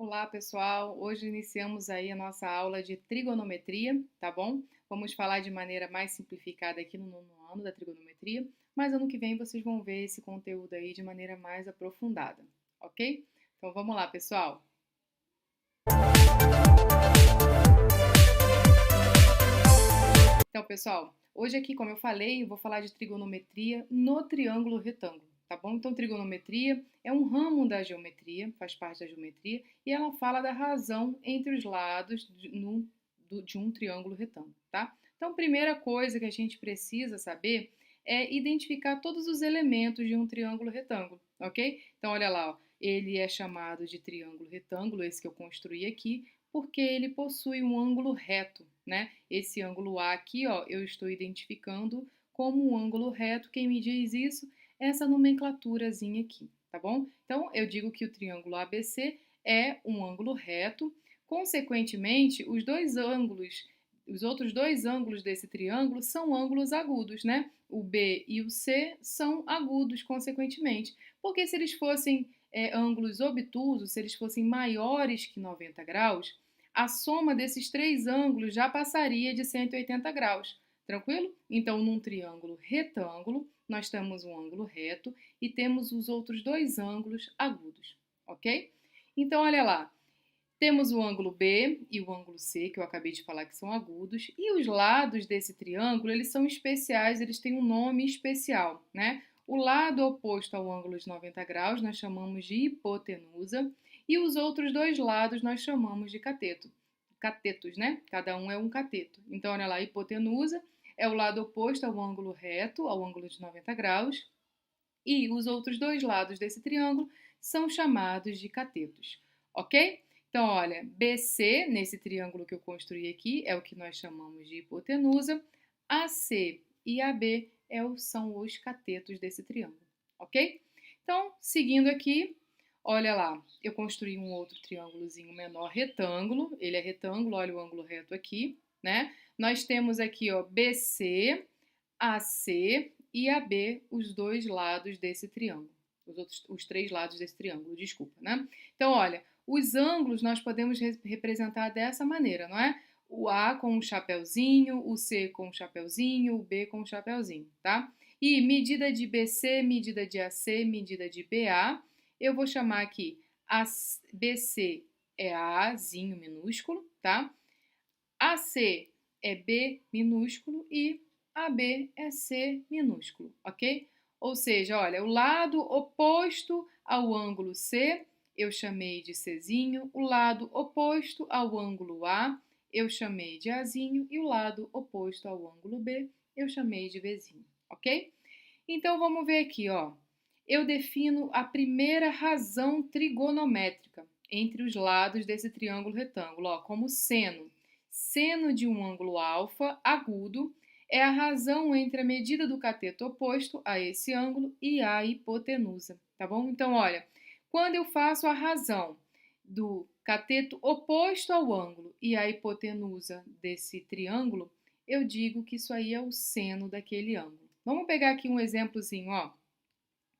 Olá, pessoal! Hoje iniciamos aí a nossa aula de trigonometria, tá bom? Vamos falar de maneira mais simplificada aqui no nono ano da trigonometria, mas ano que vem vocês vão ver esse conteúdo aí de maneira mais aprofundada, ok? Então vamos lá, pessoal! Então, pessoal, hoje aqui, como eu falei, eu vou falar de trigonometria no triângulo retângulo, tá bom? Então, trigonometria é um ramo da geometria, faz parte da geometria, e ela fala da razão entre os lados de um triângulo retângulo, tá? Então, primeira coisa que a gente precisa saber é identificar todos os elementos de um triângulo retângulo, ok? Então, olha lá, ó, ele é chamado de triângulo retângulo, esse que eu construí aqui, porque ele possui um ângulo reto, né? Esse ângulo A aqui, ó, eu estou identificando como um ângulo reto. Quem me diz isso? Essa nomenclaturazinha aqui, tá bom? Então, eu digo que o triângulo ABC é um ângulo reto. Consequentemente, os outros dois ângulos desse triângulo são ângulos agudos, né? O B e o C são agudos, consequentemente. Porque se eles fossem ângulos obtusos, se eles fossem maiores que 90 graus, a soma desses três ângulos já passaria de 180 graus, tranquilo? Então, num triângulo retângulo, nós temos um ângulo reto e temos os outros dois ângulos agudos, ok? Então, olha lá, temos o ângulo B e o ângulo C, que eu acabei de falar que são agudos, e os lados desse triângulo, eles são especiais, eles têm um nome especial, né? O lado oposto ao ângulo de 90 graus nós chamamos de hipotenusa, e os outros dois lados nós chamamos de cateto. Catetos, né? Cada um é um cateto. Então, olha lá, a hipotenusa é o lado oposto ao ângulo reto, ao ângulo de 90 graus, e os outros dois lados desse triângulo são chamados de catetos, ok? Então, olha, BC, nesse triângulo que eu construí aqui, é o que nós chamamos de hipotenusa, AC e AB são os catetos desse triângulo, ok? Então, seguindo aqui, olha lá, eu construí um outro triângulozinho menor, retângulo, ele é retângulo, olha o ângulo reto aqui, né? Nós temos aqui, ó, BC, AC e AB, os dois lados desse triângulo. Os três lados desse triângulo, desculpa, né? Então, olha, os ângulos nós podemos representar dessa maneira, não é? O A com um chapeuzinho, o C com um chapeuzinho, o B com um chapeuzinho, tá? E medida de BC, medida de AC, medida de BA, eu vou chamar aqui BC é Azinho minúsculo, tá? AC é B minúsculo e AB é C minúsculo, ok? Ou seja, olha, o lado oposto ao ângulo C eu chamei de Czinho, o lado oposto ao ângulo A eu chamei de Azinho e o lado oposto ao ângulo B eu chamei de Bzinho, ok? Então vamos ver aqui, ó. Eu defino a primeira razão trigonométrica entre os lados desse triângulo retângulo, ó, como seno. Seno de um ângulo alfa agudo é a razão entre a medida do cateto oposto a esse ângulo e a hipotenusa, tá bom? Então, olha, quando eu faço a razão do cateto oposto ao ângulo e a hipotenusa desse triângulo, eu digo que isso aí é o seno daquele ângulo. Vamos pegar aqui um exemplozinho, ó.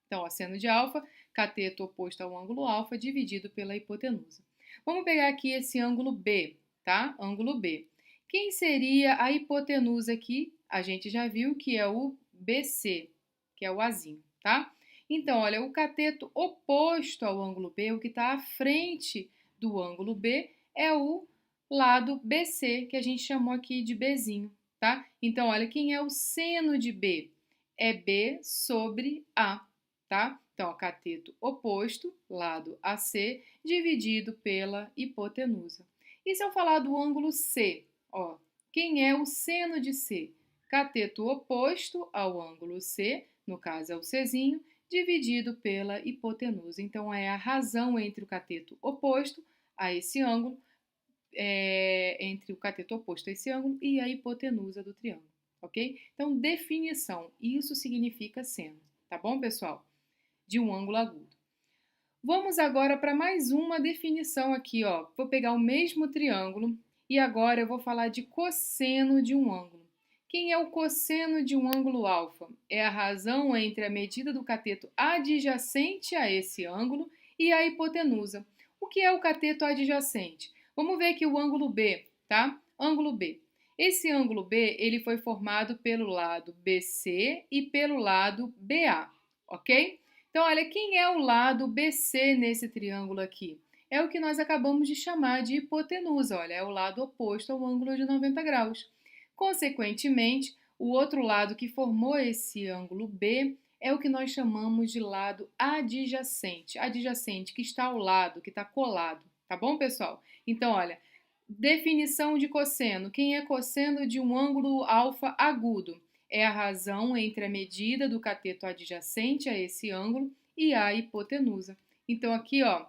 Então, ó, seno de alfa, cateto oposto ao ângulo alfa dividido pela hipotenusa. Vamos pegar aqui esse ângulo B, tá? Ângulo B. Quem seria a hipotenusa aqui? A gente já viu que é o BC, que é o Azinho, tá? Então, olha, o cateto oposto ao ângulo B, o que está à frente do ângulo B, é o lado BC, que a gente chamou aqui de Bzinho, tá? Então, olha, quem é o seno de B? É B sobre A, tá? Então, cateto oposto, lado AC, dividido pela hipotenusa. E se eu falar do ângulo C? Ó, quem é o seno de C? Cateto oposto ao ângulo C, no caso é o Czinho, dividido pela hipotenusa. Então, é a razão entre o cateto oposto a esse ângulo, entre o cateto oposto a esse ângulo e a hipotenusa do triângulo, ok? Então, definição, isso significa seno, tá bom, pessoal? De um ângulo agudo. Vamos agora para mais uma definição aqui, ó. Vou pegar o mesmo triângulo e agora eu vou falar de cosseno de um ângulo. Quem é o cosseno de um ângulo alfa? É a razão entre a medida do cateto adjacente a esse ângulo e a hipotenusa. O que é o cateto adjacente? Vamos ver aqui o ângulo B, tá? Ângulo B. Esse ângulo B, ele foi formado pelo lado BC e pelo lado BA, ok? Então, olha, quem é o lado BC nesse triângulo aqui? É o que nós acabamos de chamar de hipotenusa, olha, é o lado oposto ao ângulo de 90 graus. Consequentemente, o outro lado que formou esse ângulo B é o que nós chamamos de lado adjacente. Adjacente, que está ao lado, que está colado, tá bom, pessoal? Então, olha, definição de cosseno. Quem é cosseno de um ângulo alfa agudo? É a razão entre a medida do cateto adjacente a esse ângulo e a hipotenusa. Então, aqui, ó,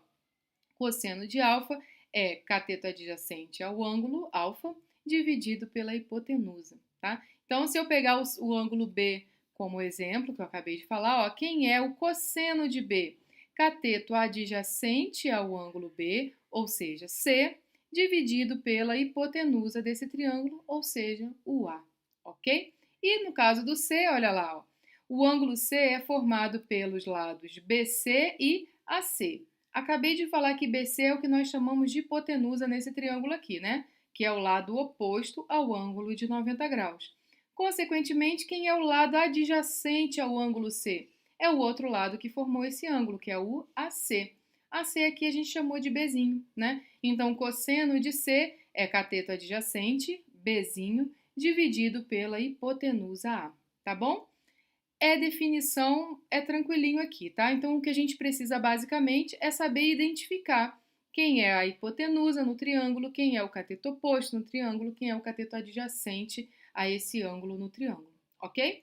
cosseno de alfa é cateto adjacente ao ângulo alfa dividido pela hipotenusa, tá? Então, se eu pegar o ângulo B como exemplo, que eu acabei de falar, ó, quem é o cosseno de B? Cateto adjacente ao ângulo B, ou seja, C, dividido pela hipotenusa desse triângulo, ou seja, o A, ok? E no caso do C, olha lá, ó, o ângulo C é formado pelos lados BC e AC. Acabei de falar que BC é o que nós chamamos de hipotenusa nesse triângulo aqui, né? Que é o lado oposto ao ângulo de 90 graus. Consequentemente, quem é o lado adjacente ao ângulo C? É o outro lado que formou esse ângulo, que é o AC. AC aqui a gente chamou de Bzinho, né? Então, cosseno de C é cateto adjacente, Bzinho, dividido pela hipotenusa A, tá bom? Definição, é tranquilinho aqui, tá? Então, o que a gente precisa basicamente é saber identificar quem é a hipotenusa no triângulo, quem é o cateto oposto no triângulo, quem é o cateto adjacente a esse ângulo no triângulo, ok?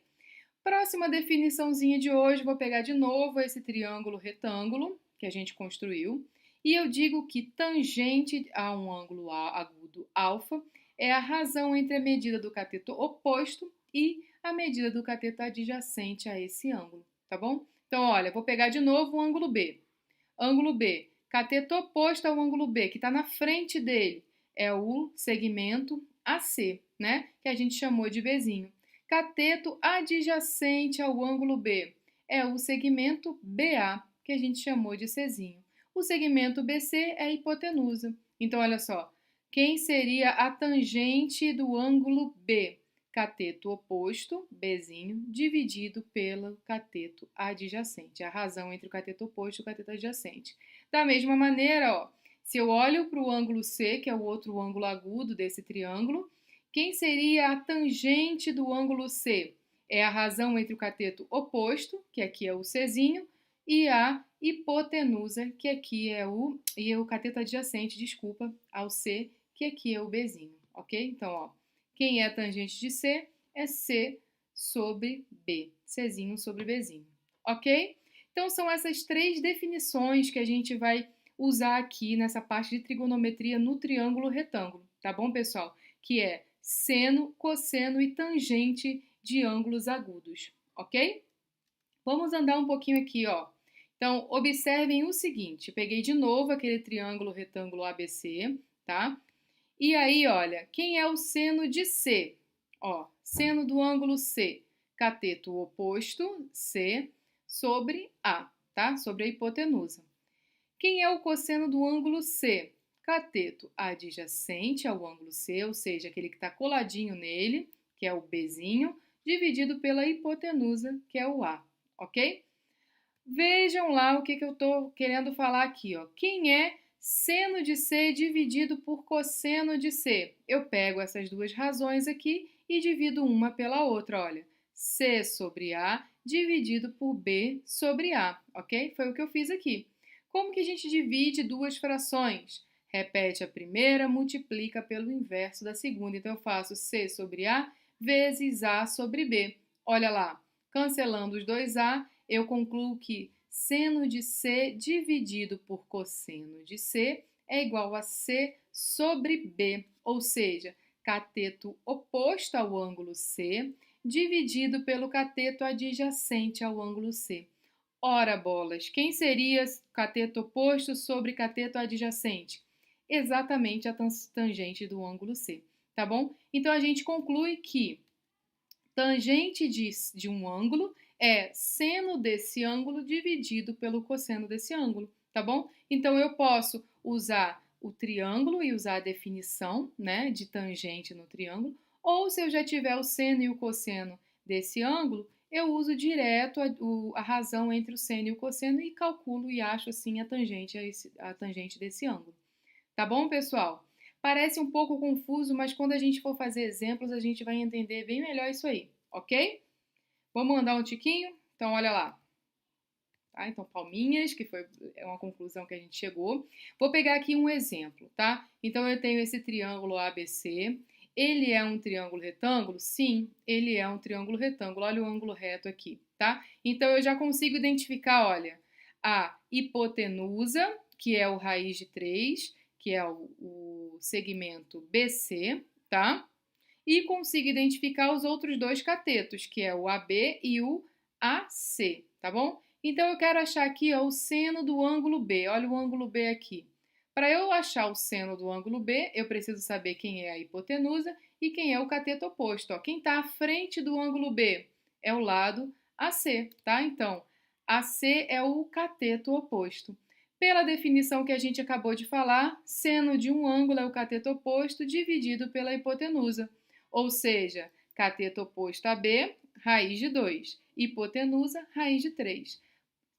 Próxima definiçãozinha de hoje, vou pegar de novo esse triângulo retângulo que a gente construiu e eu digo que tangente a um ângulo agudo alfa é a razão entre a medida do cateto oposto e a medida do cateto adjacente a esse ângulo, tá bom? Então, olha, vou pegar de novo o ângulo B. Ângulo B, cateto oposto ao ângulo B, que está na frente dele, é o segmento AC, né? Que a gente chamou de Bzinho. Cateto adjacente ao ângulo B é o segmento BA, que a gente chamou de Czinho. O segmento BC é a hipotenusa. Então, olha só, quem seria a tangente do ângulo B? Cateto oposto, Bzinho, dividido pelo cateto adjacente. A razão entre o cateto oposto e o cateto adjacente. Da mesma maneira, ó, se eu olho para o ângulo C, que é o outro ângulo agudo desse triângulo, quem seria a tangente do ângulo C? É a razão entre o cateto oposto, que aqui é o Czinho, e a hipotenusa, que aqui é o cateto adjacente, desculpa, ao C, que aqui é o Bzinho, ok? Então, ó, quem é a tangente de C é C sobre B, Czinho sobre Bzinho, ok? Então, são essas três definições que a gente vai usar aqui nessa parte de trigonometria no triângulo retângulo, tá bom, pessoal? Que é seno, cosseno e tangente de ângulos agudos, ok? Vamos andar um pouquinho aqui, ó. Então, observem o seguinte, peguei de novo aquele triângulo retângulo ABC, tá? E aí, olha, quem é o seno de C? Ó, seno do ângulo C, cateto oposto, C, sobre A, tá? Sobre a hipotenusa. Quem é o cosseno do ângulo C? Cateto adjacente ao ângulo C, ou seja, aquele que está coladinho nele, que é o Bzinho, dividido pela hipotenusa, que é o A, ok? Vejam lá o que eu estou querendo falar aqui, ó. Quem é seno de C dividido por cosseno de C? Eu pego essas duas razões aqui e divido uma pela outra, olha. C sobre A dividido por B sobre A, ok? Foi o que eu fiz aqui. Como que a gente divide duas frações? Repete a primeira, multiplica pelo inverso da segunda. Então, eu faço C sobre A vezes A sobre B. Olha lá, cancelando os dois A, eu concluo que seno de C dividido por cosseno de C é igual a C sobre B, ou seja, cateto oposto ao ângulo C dividido pelo cateto adjacente ao ângulo C. Ora, bolas, quem seria cateto oposto sobre cateto adjacente? Exatamente a tangente do ângulo C, tá bom? Então, a gente conclui que tangente de um ângulo é seno desse ângulo dividido pelo cosseno desse ângulo, tá bom? Então, eu posso usar o triângulo e usar a definição, né, de tangente no triângulo, ou se eu já tiver o seno e o cosseno desse ângulo, eu uso direto a razão entre o seno e o cosseno e calculo e acho assim a tangente desse ângulo. Tá bom, pessoal? Parece um pouco confuso, mas quando a gente for fazer exemplos, a gente vai entender bem melhor isso aí, ok? Vamos andar um tiquinho? Então, olha lá. Tá? Então, palminhas, que foi uma conclusão que a gente chegou. Vou pegar aqui um exemplo, tá? Então, eu tenho esse triângulo ABC. Ele é um triângulo retângulo? Sim, ele é um triângulo retângulo. Olha o ângulo reto aqui, tá? Então, eu já consigo identificar, olha, a hipotenusa, que é o raiz de 3, que é o segmento BC, tá? E consigo identificar os outros dois catetos, que é o AB e o AC, tá bom? Então, eu quero achar aqui ó, o seno do ângulo B. Olha o ângulo B aqui. Para eu achar o seno do ângulo B, eu preciso saber quem é a hipotenusa e quem é o cateto oposto. Ó. Quem está à frente do ângulo B é o lado AC, tá? Então, AC é o cateto oposto. Pela definição que a gente acabou de falar, seno de um ângulo é o cateto oposto dividido pela hipotenusa. Ou seja, cateto oposto a B, raiz de 2. Hipotenusa, raiz de 3.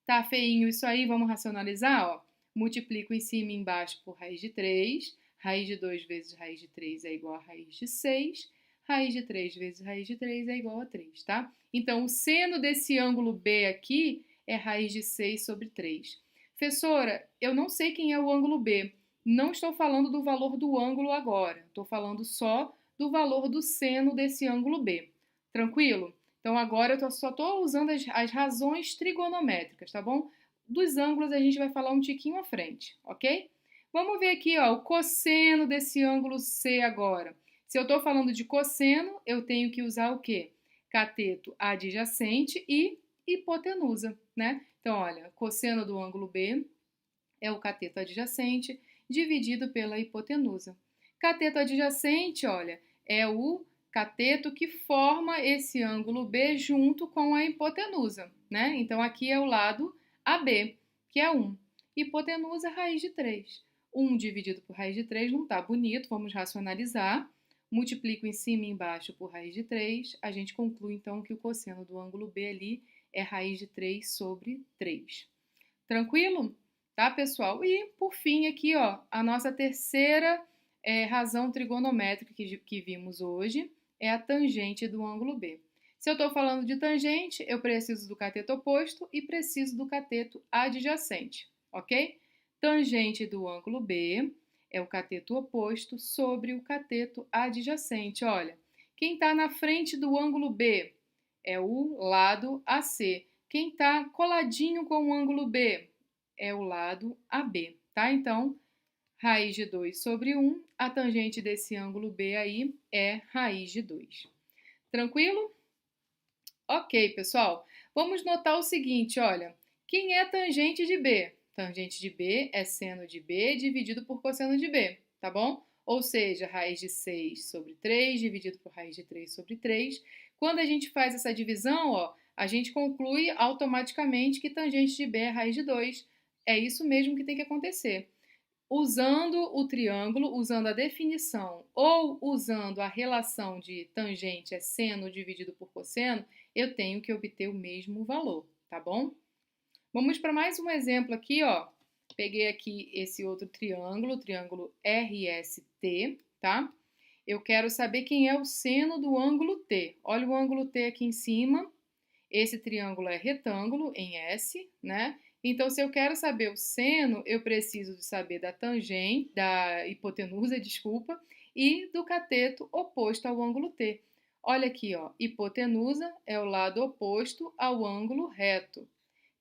Tá feinho isso aí? Vamos racionalizar? Ó. Multiplico em cima e embaixo por raiz de 3. Raiz de 2 vezes raiz de 3 é igual a raiz de 6. Raiz de 3 vezes raiz de 3 é igual a 3, tá? Então, o seno desse ângulo B aqui é raiz de 6 sobre 3. Professora, eu não sei quem é o ângulo B. Não estou falando do valor do ângulo agora. Estou falando só do valor do seno desse ângulo B. Tranquilo? Então, agora eu só estou usando as razões trigonométricas, tá bom? Dos ângulos a gente vai falar um tiquinho à frente, ok? Vamos ver aqui, ó, o cosseno desse ângulo C agora. Se eu estou falando de cosseno, eu tenho que usar o quê? Cateto adjacente e hipotenusa, né? Então, olha, cosseno do ângulo B é o cateto adjacente dividido pela hipotenusa. Cateto adjacente, olha, é o cateto que forma esse ângulo B junto com a hipotenusa, né? Então, aqui é o lado AB, que é 1. Hipotenusa, raiz de 3. 1 dividido por raiz de 3 não está bonito, vamos racionalizar. Multiplico em cima e embaixo por raiz de 3. A gente conclui, então, que o cosseno do ângulo B ali é raiz de 3 sobre 3. Tranquilo? Tá, pessoal? E, por fim, aqui, ó, a nossa terceira razão trigonométrica que vimos hoje é a tangente do ângulo B. Se eu estou falando de tangente, eu preciso do cateto oposto e preciso do cateto adjacente, ok? Tangente do ângulo B é o cateto oposto sobre o cateto adjacente. Olha, quem está na frente do ângulo B é o lado AC. Quem está coladinho com o ângulo B é o lado AB, tá? Então, raiz de 2 sobre 1, a tangente desse ângulo B aí é raiz de 2. Tranquilo? Ok, pessoal. Vamos notar o seguinte, olha. Quem é tangente de B? Tangente de B é seno de B dividido por cosseno de B, tá bom? Ou seja, raiz de 6 sobre 3 dividido por raiz de 3 sobre 3. Quando a gente faz essa divisão, ó, a gente conclui automaticamente que tangente de B é raiz de 2. É isso mesmo que tem que acontecer. Usando o triângulo, usando a definição ou usando a relação de tangente é seno dividido por cosseno, eu tenho que obter o mesmo valor, tá bom? Vamos para mais um exemplo aqui, ó. Peguei aqui esse outro triângulo, o triângulo RST, tá? Eu quero saber quem é o seno do ângulo T. Olha o ângulo T aqui em cima. Esse triângulo é retângulo em S, né? Então, se eu quero saber o seno, eu preciso de saber da tangente, da hipotenusa, desculpa, e do cateto oposto ao ângulo T. Olha aqui, ó, hipotenusa é o lado oposto ao ângulo reto.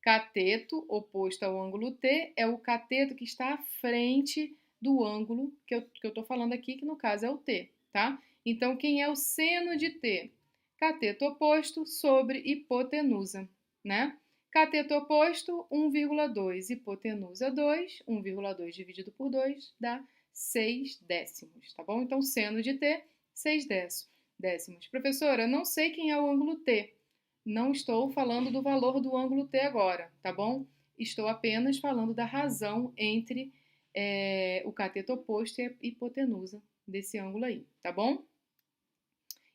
Cateto oposto ao ângulo T é o cateto que está à frente do ângulo que eu estou falando aqui, que no caso é o T, tá? Então, quem é o seno de T? Cateto oposto sobre hipotenusa, né? Cateto oposto, 1,2. Hipotenusa, 2. 1,2 dividido por 2 dá 6 décimos, tá bom? Então, seno de T, 6 décimos. Professora, não sei quem é o ângulo T. Não estou falando do valor do ângulo T agora, tá bom? estou apenas falando da razão entre o cateto oposto e a hipotenusa desse ângulo aí, tá bom?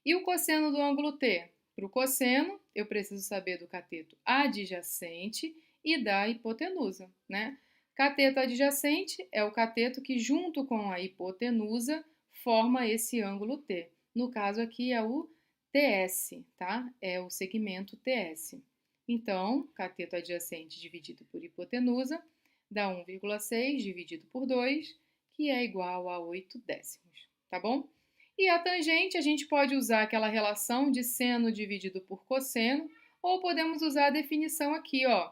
E o cosseno do ângulo T? Para o cosseno, eu preciso saber do cateto adjacente e da hipotenusa, né? Cateto adjacente é o cateto que, junto com a hipotenusa, forma esse ângulo T. No caso aqui é o TS, tá? É o segmento TS. Então, cateto adjacente dividido por hipotenusa dá 1,6 dividido por 2, que é igual a 8 décimos, tá bom? E a tangente, a gente pode usar aquela relação de seno dividido por cosseno, ou podemos usar a definição aqui, ó.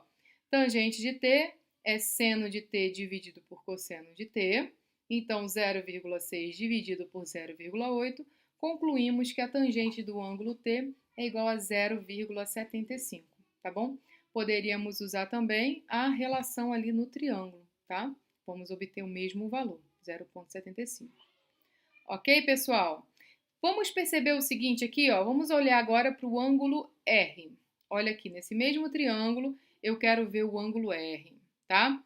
Tangente de t é seno de t dividido por cosseno de t. Então, 0,6 dividido por 0,8, concluímos que a tangente do ângulo t é igual a 0,75, tá bom? Poderíamos usar também a relação ali no triângulo, tá? Vamos obter o mesmo valor, 0,75. Ok, pessoal? Vamos perceber o seguinte aqui, ó. Vamos olhar agora para o ângulo R. Olha aqui, nesse mesmo triângulo, eu quero ver o ângulo R, tá?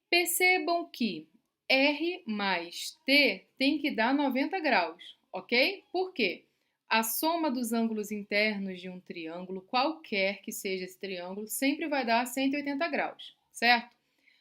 Percebam que R mais T tem que dar 90 graus, ok? Por quê? A soma dos ângulos internos de um triângulo, qualquer que seja esse triângulo, sempre vai dar 180 graus, certo?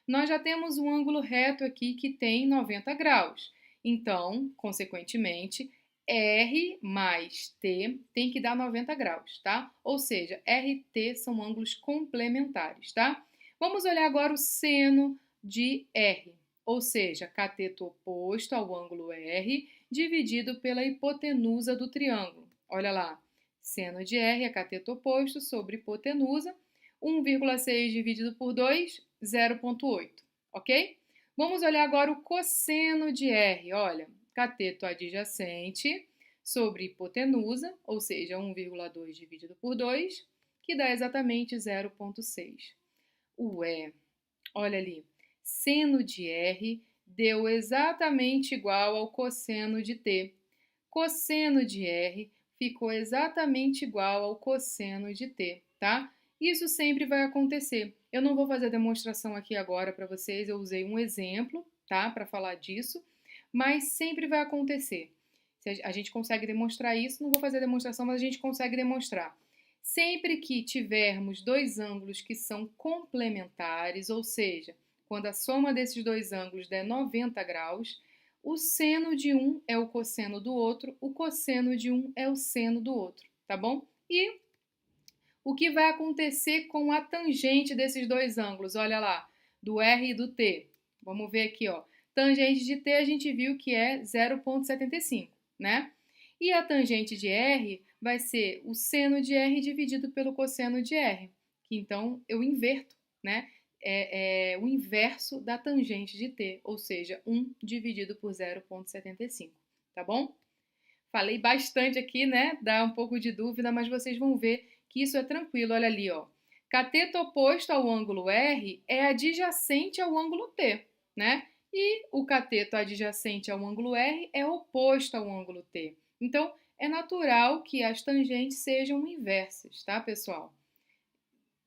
Nós já temos um ângulo reto aqui que tem 90 graus. Então, consequentemente, R mais T tem que dar 90 graus, tá? Ou seja, R e T são ângulos complementares, tá? Vamos olhar agora o seno de R, ou seja, cateto oposto ao ângulo R dividido pela hipotenusa do triângulo. Olha lá, seno de R é cateto oposto sobre hipotenusa, 1,6 dividido por 2, 0,8, ok? Vamos olhar agora o cosseno de R. Olha, cateto adjacente sobre hipotenusa, ou seja, 1,2 dividido por 2, que dá exatamente 0,6. Ué, olha ali, seno de R deu exatamente igual ao cosseno de T. Cosseno de R ficou exatamente igual ao cosseno de T, tá? Isso sempre vai acontecer. Eu não vou fazer a demonstração aqui agora para vocês, eu usei um exemplo, tá, para falar disso, mas sempre vai acontecer. A gente consegue demonstrar isso, não vou fazer a demonstração, mas a gente consegue demonstrar. Sempre que tivermos dois ângulos que são complementares, ou seja, quando a soma desses dois ângulos der 90 graus, o seno de um é o cosseno do outro, o cosseno de um é o seno do outro, tá bom? E o que vai acontecer com a tangente desses dois ângulos? Olha lá, do R e do T. Vamos ver aqui, ó. Tangente de T a gente viu que é 0,75, né? E a tangente de R vai ser o seno de R dividido pelo cosseno de R. Que então eu inverto, né? É o inverso da tangente de T, ou seja, 1 dividido por 0,75, tá bom? Falei bastante aqui, né? Dá um pouco de dúvida, mas vocês vão ver que isso é tranquilo. Olha ali, ó. Cateto oposto ao ângulo R é adjacente ao ângulo T, né? E o cateto adjacente ao ângulo R é oposto ao ângulo T. Então, é natural que as tangentes sejam inversas, tá, pessoal?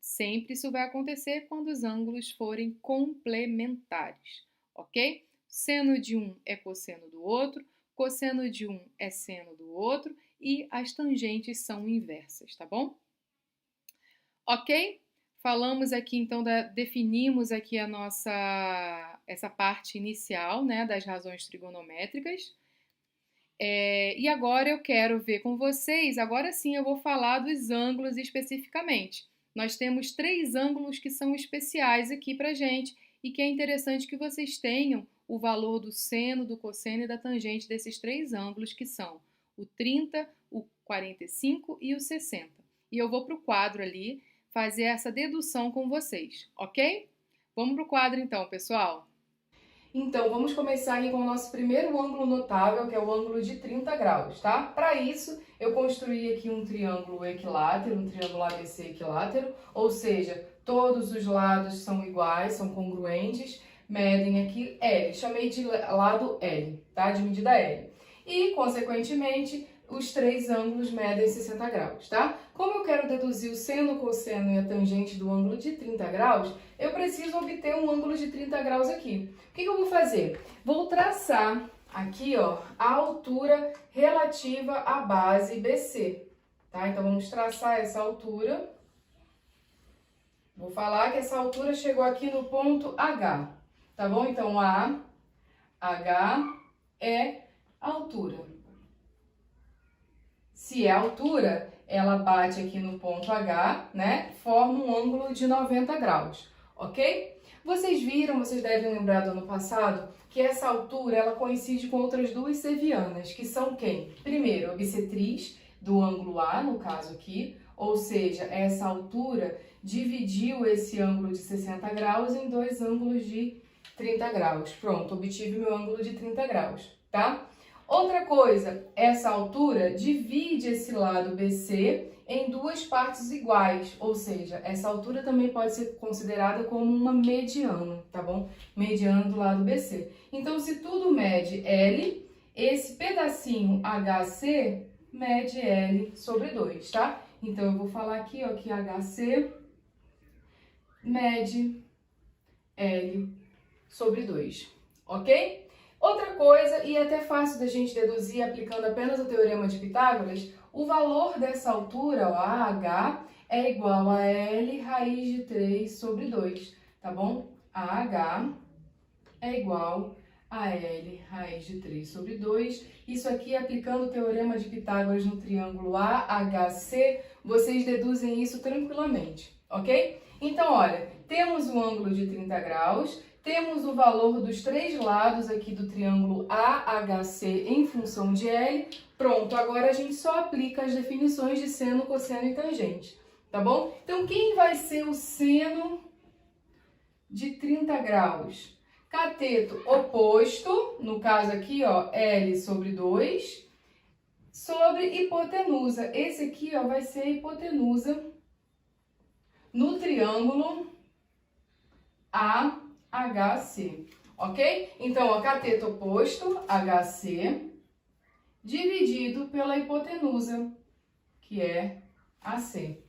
Sempre isso vai acontecer quando os ângulos forem complementares, ok? Seno de um é cosseno do outro, cosseno de um é seno do outro e as tangentes são inversas, tá bom? Ok? Falamos aqui, então, definimos aqui essa parte inicial, né, das razões trigonométricas. E agora eu quero ver com vocês, agora sim eu vou falar dos ângulos especificamente. Nós temos 3 ângulos que são especiais aqui pra gente e que é interessante que vocês tenham o valor do seno, do cosseno e da tangente desses 3 ângulos que são o 30, o 45 e o 60. E eu vou para o quadro ali fazer essa dedução com vocês, ok? Vamos para o quadro então, pessoal. Então, vamos começar aqui com o nosso primeiro ângulo notável, que é o ângulo de 30 graus, tá? Para isso, eu construí aqui um triângulo equilátero, um triângulo ABC equilátero, ou seja, todos os lados são iguais, são congruentes, medem aqui L, chamei de lado L, tá? De medida L. E, consequentemente, os três ângulos medem 60 graus, tá? Como eu quero deduzir o seno, o cosseno e a tangente do ângulo de 30 graus, eu preciso obter um ângulo de 30 graus aqui. O que eu vou fazer? Vou traçar aqui, ó, a altura relativa à base BC, tá? Então, vamos traçar essa altura. Vou falar que essa altura chegou aqui no ponto H, tá bom? Então, H é a altura. Se é a altura, ela bate aqui no ponto H, né? Forma um ângulo de 90 graus, ok? Vocês viram, vocês devem lembrar do ano passado, que essa altura ela coincide com outras duas sevianas, que são quem? Primeiro, a bissetriz do ângulo A, no caso aqui, ou seja, essa altura dividiu esse ângulo de 60 graus em dois ângulos de 30 graus. Pronto, obtive meu ângulo de 30 graus, tá? Outra coisa, essa altura divide esse lado BC em duas partes iguais, ou seja, essa altura também pode ser considerada como uma mediana, tá bom? Mediana do lado BC. Então, se tudo mede L, esse pedacinho HC mede L sobre 2, tá? Então, eu vou falar aqui, ó, que HC mede L sobre 2, ok? Outra coisa, e é até fácil da gente deduzir aplicando apenas o teorema de Pitágoras, o valor dessa altura, ó, AH, é igual a L raiz de 3 sobre 2, tá bom? AH é igual a L raiz de 3 sobre 2. Isso aqui, aplicando o teorema de Pitágoras no triângulo AHC, vocês deduzem isso tranquilamente, ok? Então, olha, temos um ângulo de 30 graus, temos o valor dos três lados aqui do triângulo AHC em função de L. Pronto, agora a gente só aplica as definições de seno, cosseno e tangente, tá bom? Então, quem vai ser o seno de 30 graus? Cateto oposto, no caso aqui, ó, L sobre 2, sobre hipotenusa. Esse aqui, ó, vai ser a hipotenusa no triângulo AHC, ok? Então, ó, cateto oposto, HC, dividido pela hipotenusa, que é AC,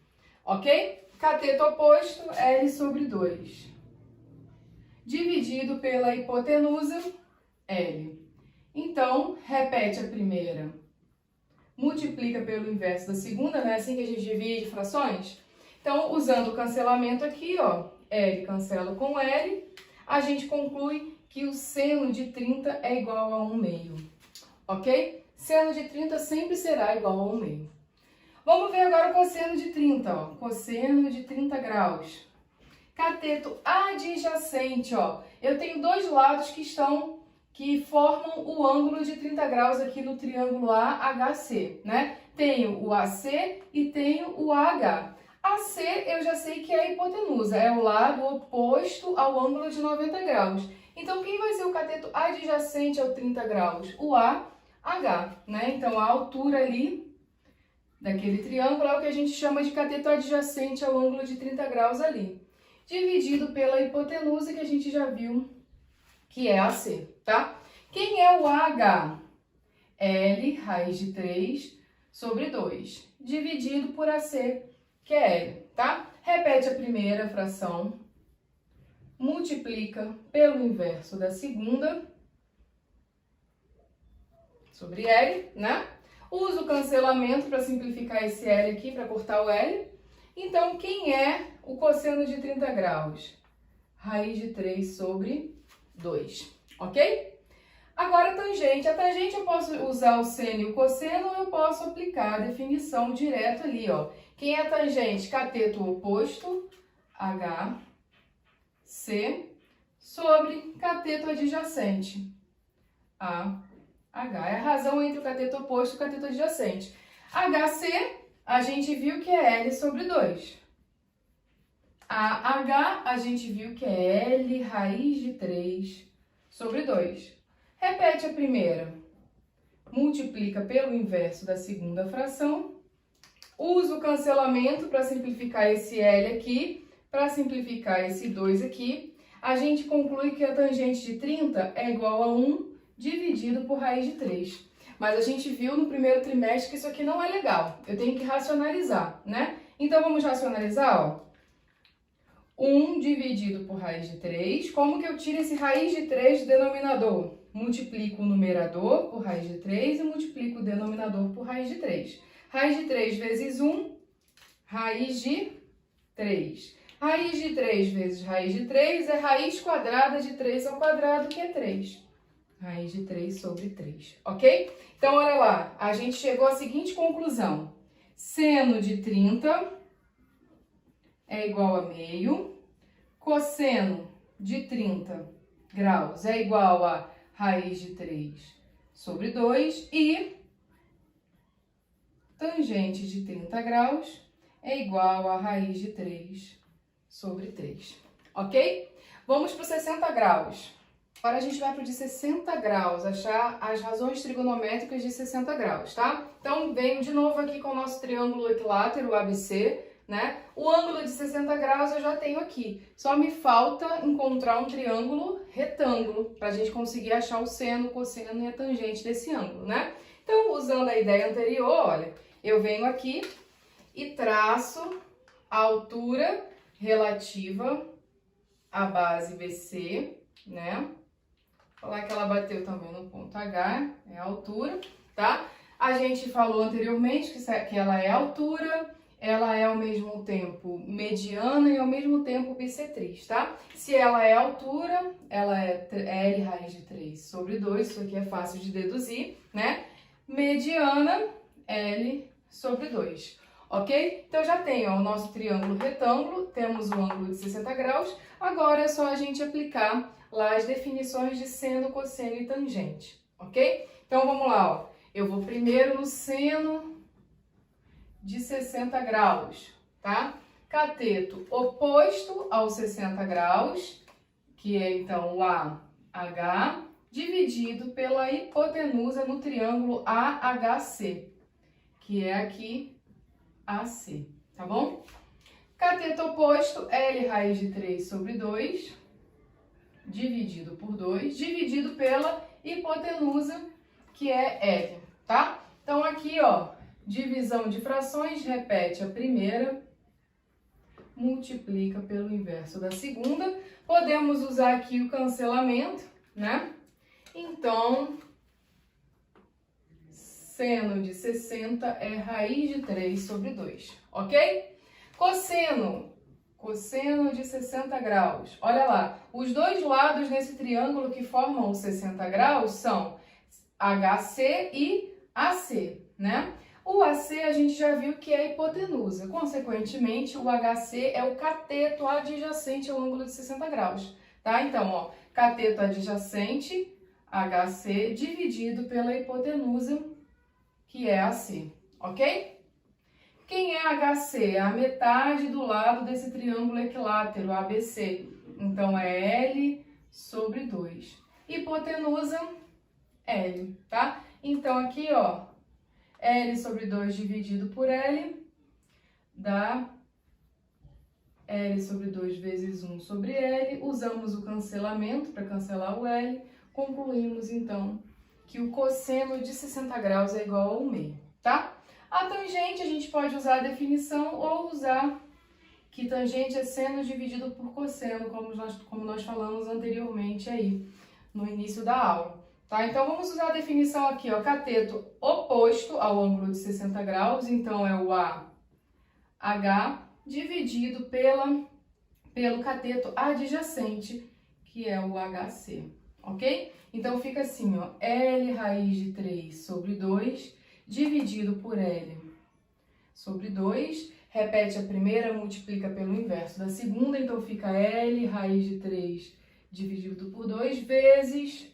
ok? Cateto oposto, L sobre 2, dividido pela hipotenusa, L. Então, repete a primeira, multiplica pelo inverso da segunda, né? Assim que a gente divide frações. Então, usando o cancelamento aqui, ó, L cancela com L, a gente conclui que o seno de 30 é igual a 1 meio, ok? Seno de 30 sempre será igual a 1 meio. Vamos ver agora o cosseno de 30, ó, cosseno de 30 graus. Cateto adjacente, ó, eu tenho dois lados que formam o ângulo de 30 graus aqui no triângulo AHC, né? Tenho o AC e tenho o AH. AC eu já sei que é a hipotenusa, é o lado oposto ao ângulo de 90 graus. Então, quem vai ser o cateto adjacente ao 30 graus? O AH, né? Então, a altura ali daquele triângulo é o que a gente chama de cateto adjacente ao ângulo de 30 graus ali. Dividido pela hipotenusa, que a gente já viu que é AC, tá? Quem é o AH? L raiz de 3 sobre 2, dividido por AC, que é L, tá? Repete a primeira fração, multiplica pelo inverso da segunda sobre L, né? Usa o cancelamento para simplificar esse L aqui, para cortar o L. Então, quem é o cosseno de 30 graus? Raiz de 3 sobre 2, ok? Agora, tangente. A tangente eu posso usar o seno e o cosseno, ou eu posso aplicar a definição direto ali, ó. Quem é a tangente? Cateto oposto, HC, sobre cateto adjacente, AH. É a razão entre o cateto oposto e o cateto adjacente. HC, a gente viu que é L sobre 2. AH, a gente viu que é L raiz de 3 sobre 2. Repete a primeira, multiplica pelo inverso da segunda fração, usa o cancelamento para simplificar esse L aqui, para simplificar esse 2 aqui, a gente conclui que a tangente de 30 é igual a 1 dividido por raiz de 3. Mas a gente viu no primeiro trimestre que isso aqui não é legal. Eu tenho que racionalizar, né? Então, vamos racionalizar, ó. 1 dividido por raiz de 3. Como que eu tiro esse raiz de 3 do denominador? Multiplico o numerador por raiz de 3 e multiplico o denominador por raiz de 3. Raiz de 3 vezes 1, raiz de 3. Raiz de 3 vezes raiz de 3 é raiz quadrada de 3 ao quadrado, que é 3. Raiz de 3 sobre 3, ok? Então, olha lá, a gente chegou à seguinte conclusão. Seno de 30 é igual a meio. Cosseno de 30 graus é igual a raiz de 3 sobre 2. E tangente de 30 graus é igual a raiz de 3 sobre 3, ok? Vamos para os 60 graus. Agora a gente vai para o de 60 graus, achar as razões trigonométricas de 60 graus, tá? Então, venho de novo aqui com o nosso triângulo equilátero, o ABC, né? O ângulo de 60 graus eu já tenho aqui. Só me falta encontrar um triângulo retângulo, para a gente conseguir achar o seno, o cosseno e a tangente desse ângulo, né? Então, usando a ideia anterior, olha, eu venho aqui e traço a altura relativa à base BC, né? Falar que ela bateu também no ponto H, é a altura, tá? A gente falou anteriormente que ela é altura, ela é ao mesmo tempo mediana e ao mesmo tempo bissetriz, tá? Se ela é altura, ela é L raiz de 3 sobre 2, isso aqui é fácil de deduzir, né? Mediana, L sobre 2, ok? Então, já tenho ó, o nosso triângulo retângulo, temos o ângulo de 60 graus, agora é só a gente aplicar lá as definições de seno, cosseno e tangente, ok? Então, vamos lá, ó. Eu vou primeiro no seno de 60 graus, tá? Cateto oposto aos 60 graus, que é então o AH, dividido pela hipotenusa no triângulo AHC, que é aqui AC, tá bom? Cateto oposto, L raiz de 3 sobre 2, dividido por 2, dividido pela hipotenusa, que é L, tá? Então, aqui, ó, divisão de frações, repete a primeira, multiplica pelo inverso da segunda. Podemos usar aqui o cancelamento, né? Então, seno de 60 é raiz de 3 sobre 2, ok? Cosseno de 60 graus. Olha lá, os dois lados nesse triângulo que formam os 60 graus são HC e AC, né? O AC a gente já viu que é a hipotenusa. Consequentemente, o HC é o cateto adjacente ao ângulo de 60 graus, tá? Então, ó, cateto adjacente, HC, dividido pela hipotenusa, que é AC, ok? Quem é HC? É a metade do lado desse triângulo equilátero, ABC. Então, é L sobre 2. Hipotenusa, L, tá? Então, aqui, ó, L sobre 2 dividido por L dá L sobre 2 vezes 1 sobre L. Usamos o cancelamento para cancelar o L. Concluímos, então, que o cosseno de 60 graus é igual a 1/2, tá? A tangente, a gente pode usar a definição ou usar que tangente é seno dividido por cosseno, como nós falamos anteriormente aí, no início da aula. Tá? Então, vamos usar a definição aqui, ó, cateto oposto ao ângulo de 60 graus, então é o AH dividido pelo cateto adjacente, que é o HC, ok? Então, fica assim, ó, L raiz de 3 sobre 2, dividido por L sobre 2, repete a primeira, multiplica pelo inverso da segunda, então fica L raiz de 3 dividido por 2 vezes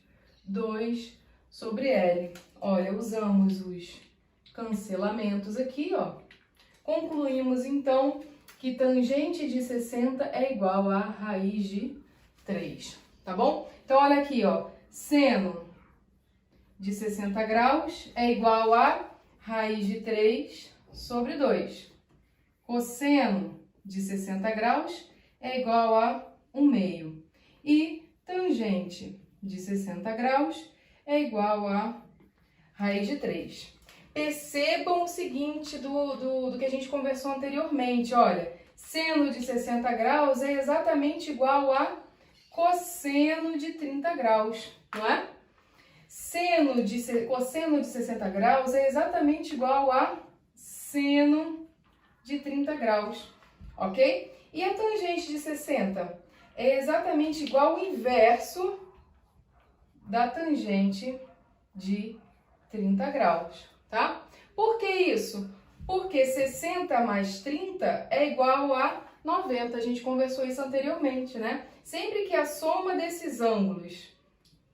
2 sobre L. Olha, usamos os cancelamentos aqui, ó. Concluímos, então, que tangente de 60 é igual a raiz de 3, tá bom? Então, olha aqui, ó, seno de 60 graus é igual a raiz de 3 sobre 2. Cosseno de 60 graus é igual a 1/2. E tangente de 60 graus é igual a raiz de 3. Percebam o seguinte do que a gente conversou anteriormente, olha, seno de 60 graus é exatamente igual a cosseno de 30 graus, não é? Cosseno de 60 graus é exatamente igual a seno de 30 graus, ok? E a tangente de 60 é exatamente igual ao inverso da tangente de 30 graus, tá? Por que isso? Porque 60 mais 30 é igual a 90, a gente conversou isso anteriormente, né? Sempre que a soma desses ângulos,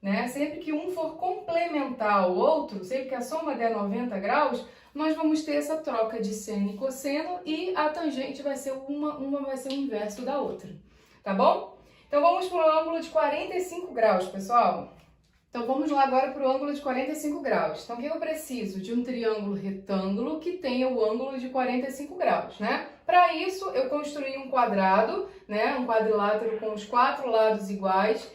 né? Sempre que um for complementar ao outro, sempre que a soma der 90 graus, nós vamos ter essa troca de seno e cosseno e a tangente vai ser uma vai ser o inverso da outra, tá bom? Então vamos para o ângulo de 45 graus, pessoal. Então vamos lá agora para o ângulo de 45 graus. Então o que eu preciso? De um triângulo retângulo que tenha o ângulo de 45 graus, né? Para isso eu construí um quadrado, né? Um quadrilátero com os 4 lados iguais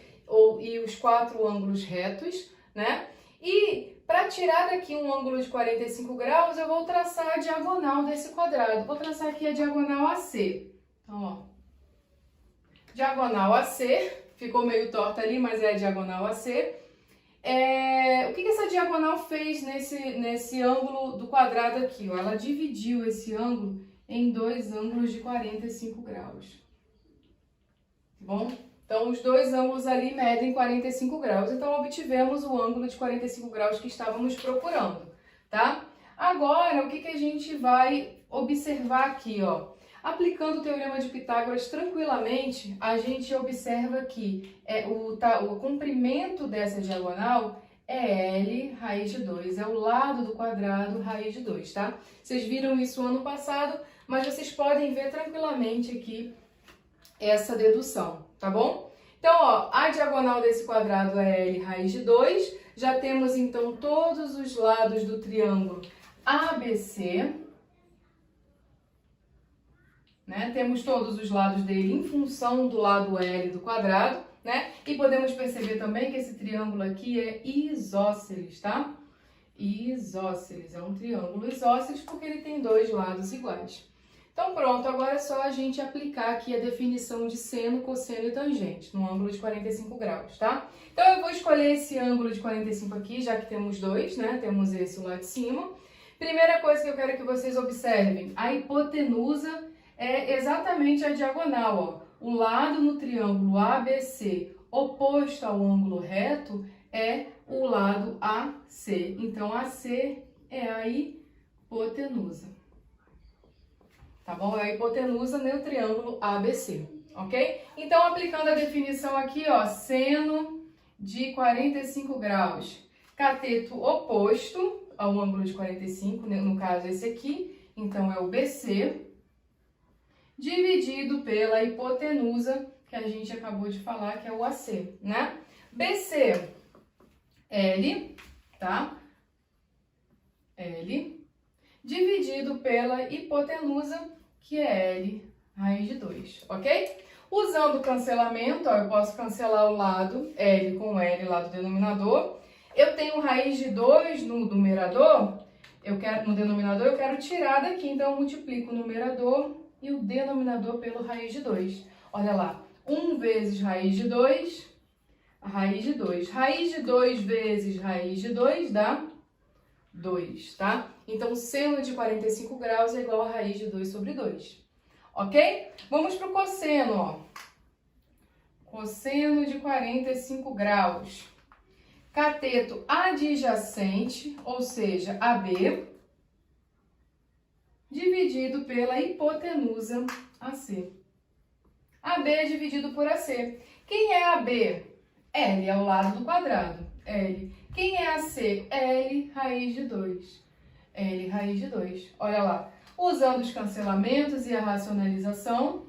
e os 4 ângulos retos, né? E para tirar daqui um ângulo de 45 graus, eu vou traçar a diagonal desse quadrado. Vou traçar aqui a diagonal AC. Então, ó, diagonal AC, ficou meio torta ali, mas é a diagonal AC. O que essa diagonal fez nesse ângulo do quadrado aqui? Ó? Ela dividiu esse ângulo em 2 ângulos de 45 graus. Tá bom? Então, os 2 ângulos ali medem 45 graus. Então, obtivemos o ângulo de 45 graus que estávamos procurando, tá? Agora, o que a gente vai observar aqui, ó? Aplicando o Teorema de Pitágoras tranquilamente, a gente observa que o comprimento dessa diagonal é L raiz de 2, é o lado do quadrado raiz de 2, tá? Vocês viram isso ano passado, mas vocês podem ver tranquilamente aqui essa dedução, tá bom? Então, ó, a diagonal desse quadrado é L raiz de 2, já temos então todos os lados do triângulo ABC, né? Temos todos os lados dele em função do lado L do quadrado, né? E podemos perceber também que esse triângulo aqui é isósceles, tá? Isósceles, é um triângulo isósceles porque ele tem 2 lados iguais. Então pronto, agora é só a gente aplicar aqui a definição de seno, cosseno e tangente no ângulo de 45 graus, tá? Então eu vou escolher esse ângulo de 45 aqui, já que temos 2, né? Temos esse lá de cima. Primeira coisa que eu quero que vocês observem, a hipotenusa é exatamente a diagonal, ó. O lado no triângulo ABC oposto ao ângulo reto é o lado AC. Então, AC é a hipotenusa. Tá bom? É a hipotenusa no triângulo ABC, ok? Então, aplicando a definição aqui, ó, seno de 45 graus, cateto oposto ao ângulo de 45, no caso esse aqui, então é o BC, dividido pela hipotenusa, que a gente acabou de falar, que é o AC, né? BC, L, tá? L, dividido pela hipotenusa, que é L raiz de 2, ok? Usando o cancelamento, ó, eu posso cancelar o lado L com L lá do denominador. Eu tenho raiz de 2 no numerador, no denominador, eu quero tirar daqui, então eu multiplico o numerador e o denominador pelo raiz de 2. Olha lá, 1 vezes raiz de 2, raiz de 2. Raiz de 2 vezes raiz de 2 dá 2, tá? Então, seno de 45 graus é igual a raiz de 2 sobre 2, ok? Vamos para o cosseno, ó. Cosseno de 45 graus. Cateto adjacente, ou seja, AB, dividido pela hipotenusa AC. AB é dividido por AC. Quem é AB? L é o lado do quadrado. L. Quem é AC? L raiz de 2. L raiz de 2. Olha lá. Usando os cancelamentos e a racionalização,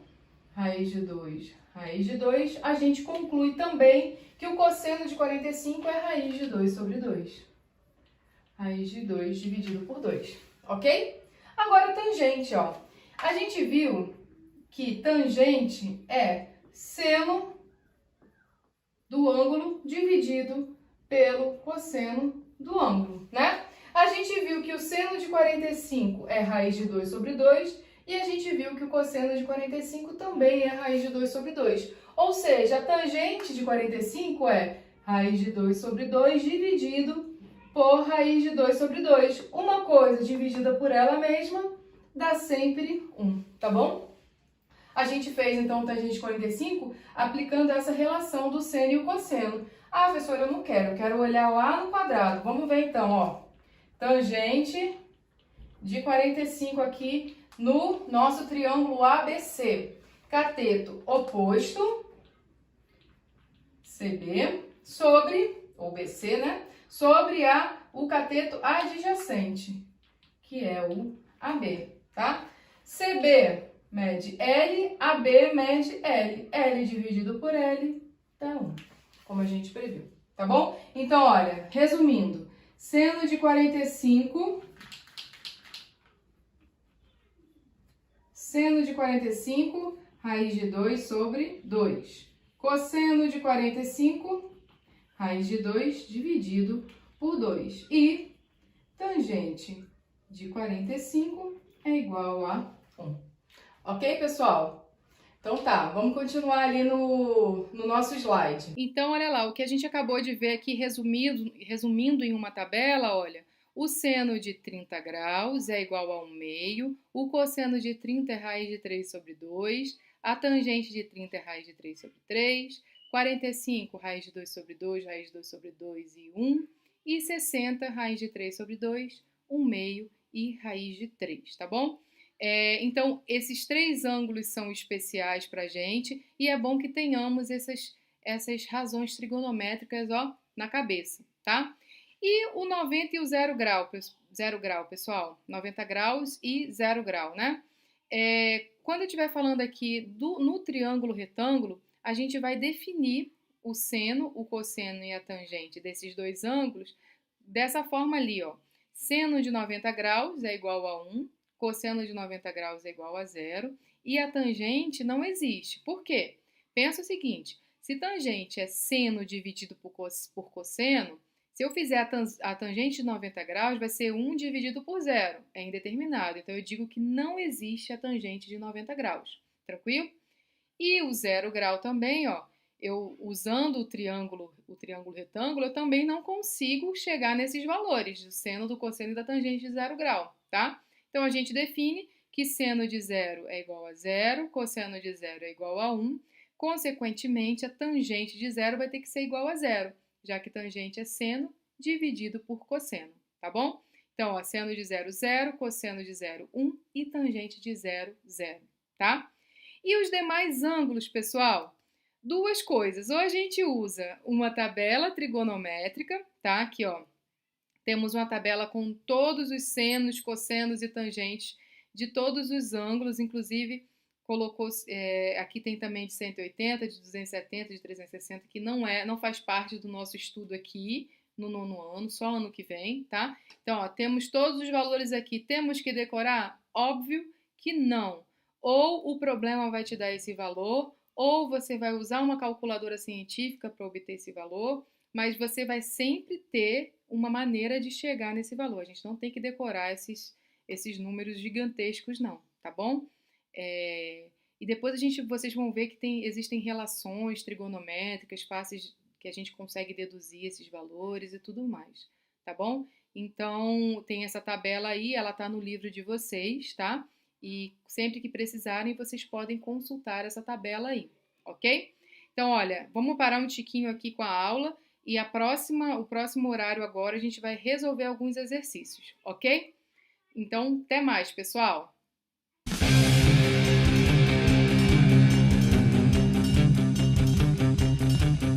raiz de 2, raiz de 2, a gente conclui também que o cosseno de 45 é raiz de 2 sobre 2. Raiz de 2 dividido por 2. Ok? Agora, tangente, ó. A gente viu que tangente é seno do ângulo dividido pelo cosseno do ângulo, né? A gente viu que o seno de 45 é raiz de 2 sobre 2 e a gente viu que o cosseno de 45 também é raiz de 2 sobre 2. Ou seja, a tangente de 45 é raiz de 2 sobre 2 dividido por raiz de 2 sobre 2. Uma coisa dividida por ela mesma dá sempre 1, tá bom? A gente fez, então, tangente de 45 aplicando essa relação do seno e o cosseno. Ah, professora, eu não quero, eu quero olhar lá no quadrado. Vamos ver, então, ó. Tangente de 45 aqui no nosso triângulo ABC. Cateto oposto, CB, sobre, ou BC, né? Sobre o cateto adjacente, que é o AB, tá? CB mede L, AB mede L. L dividido por L dá 1, como a gente previu, tá bom? Então, olha, resumindo, seno de 45, raiz de 2 sobre 2. Cosseno de 45, raiz de 2 dividido por 2. E tangente de 45 é igual a 1. Ok, pessoal? Então tá, vamos continuar ali no nosso slide. Então, olha lá, o que a gente acabou de ver aqui resumindo em uma tabela, olha, o seno de 30 graus é igual a 1 meio, o cosseno de 30 é raiz de 3 sobre 2, a tangente de 30 é raiz de 3 sobre 3, 45, raiz de 2 sobre 2, raiz de 2 sobre 2 e 1, e 60, raiz de 3 sobre 2, 1 meio e raiz de 3, tá bom? Então, esses três ângulos são especiais para a gente e é bom que tenhamos essas razões trigonométricas, ó, na cabeça, tá? E o 90 e o 0 grau, pessoal, 90 graus e 0 grau, né? Quando eu estiver falando aqui no triângulo retângulo, a gente vai definir o seno, o cosseno e a tangente desses dois ângulos dessa forma ali, ó. Seno de 90 graus é igual a 1, cosseno de 90 graus é igual a 0 e a tangente não existe. Por quê? Pensa o seguinte, se tangente é seno dividido por cosseno, se eu fizer a tangente de 90 graus, vai ser 1 dividido por 0, é indeterminado. Então, eu digo que não existe a tangente de 90 graus, tranquilo? E o 0 grau também, ó, usando o triângulo retângulo, eu também não consigo chegar nesses valores do seno, do cosseno e da tangente de 0 grau, tá? Então, a gente define que seno de 0 é igual a 0, cosseno de 0 é igual a 1, consequentemente, a tangente de 0 vai ter que ser igual a 0, já que tangente é seno dividido por cosseno, tá bom? Então, ó, seno de 0, 0, cosseno de 0, 1 e tangente de 0, 0, tá? E os demais ângulos, pessoal? Duas coisas. Ou a gente usa uma tabela trigonométrica, tá? Aqui, ó. Temos uma tabela com todos os senos, cossenos e tangentes de todos os ângulos, inclusive colocou, aqui tem também de 180, de 270, de 360, que não faz parte do nosso estudo aqui no 9º ano, só ano que vem, tá? Então, ó, temos todos os valores aqui, temos que decorar? Óbvio que não. Ou o problema vai te dar esse valor, ou você vai usar uma calculadora científica para obter esse valor, mas você vai sempre ter uma maneira de chegar nesse valor. A gente não tem que decorar esses números gigantescos, não, tá bom? E depois vocês vão ver que existem relações trigonométricas fáceis que a gente consegue deduzir esses valores e tudo mais, tá bom? Então, tem essa tabela aí, ela tá no livro de vocês, tá? E sempre que precisarem, vocês podem consultar essa tabela aí, ok? Então, olha, vamos parar um tiquinho aqui com a aula e o próximo horário agora a gente vai resolver alguns exercícios, ok? Então, até mais, pessoal!